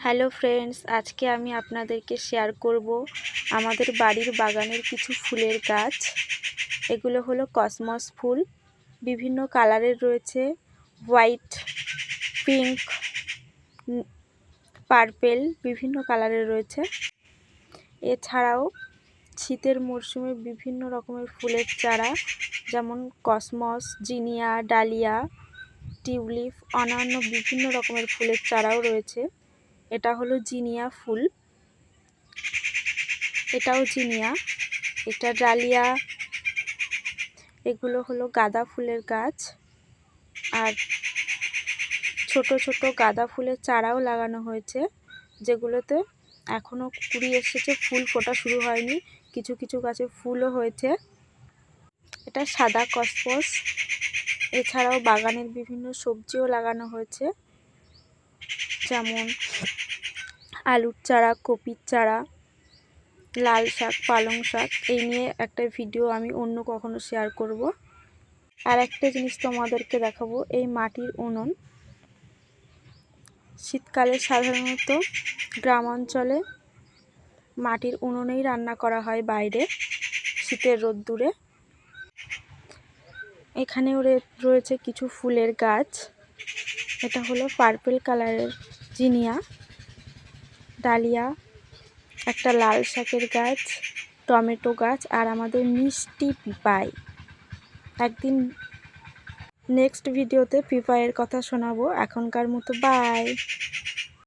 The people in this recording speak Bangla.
হ্যালো ফ্রেন্ডস, আজকে আমি আপনাদেরকে শেয়ার করব আমাদের বাড়ির বাগানের কিছু ফুলের গাছ। এগুলো হলো কসমস ফুল, বিভিন্ন কালারের রয়েছে, হোয়াইট, পিঙ্ক, পার্পেল, বিভিন্ন কালারের রয়েছে। এছাড়াও শীতের মরশুমে বিভিন্ন রকমের ফুলের চারা, যেমন কসমস, জিনিয়া, ডালিয়া, টিউলিপ, অন্যান্য বিভিন্ন রকমের ফুলের চারাও রয়েছে। এটা হলো জিনিয়া ফুল, এটাও জিনিয়া, এটা ডালিয়া। এগুলো হলো গাঁদা ফুলের গাছ, আর ছোট ছোট গাঁদা ফুলের চারাও লাগানো হয়েছে, যেগুলোতে এখনো কুড়ি এসেছে, ফুল ফোটা শুরু হয়নি। কিছু কিছু গাছে ফুলও হয়েছে। এটা সাদা কসমস। এছাড়াও বাগানের বিভিন্ন সবজিও লাগানো হয়েছে, যেমন আলুর চারা, কপির চারা, লাল শাক, পালং শাক। এই নিয়ে একটা ভিডিও আমি অন্য কখনো শেয়ার করব। আর একটা জিনিস তোমাদেরকে দেখাবো, এই মাটির উনুন। শীতকালে সাধারণত গ্রাম অঞ্চলে মাটির উনুনেই রান্না করা হয়, বাইরে শীতের রোদ্দুরে। এখানেও রয়েছে কিছু ফুলের গাছ। এটা হলো পার্পল কালারের জিনিয়া, ডালিয়া, একটা লাল শাকের গাছ, টমেটো গাছ, আর আমাদের মিষ্টি পিপাই। একদিন নেক্সট ভিডিওতে পিপাইয়ের কথা শোনাবো। এখনকার মতো বাই।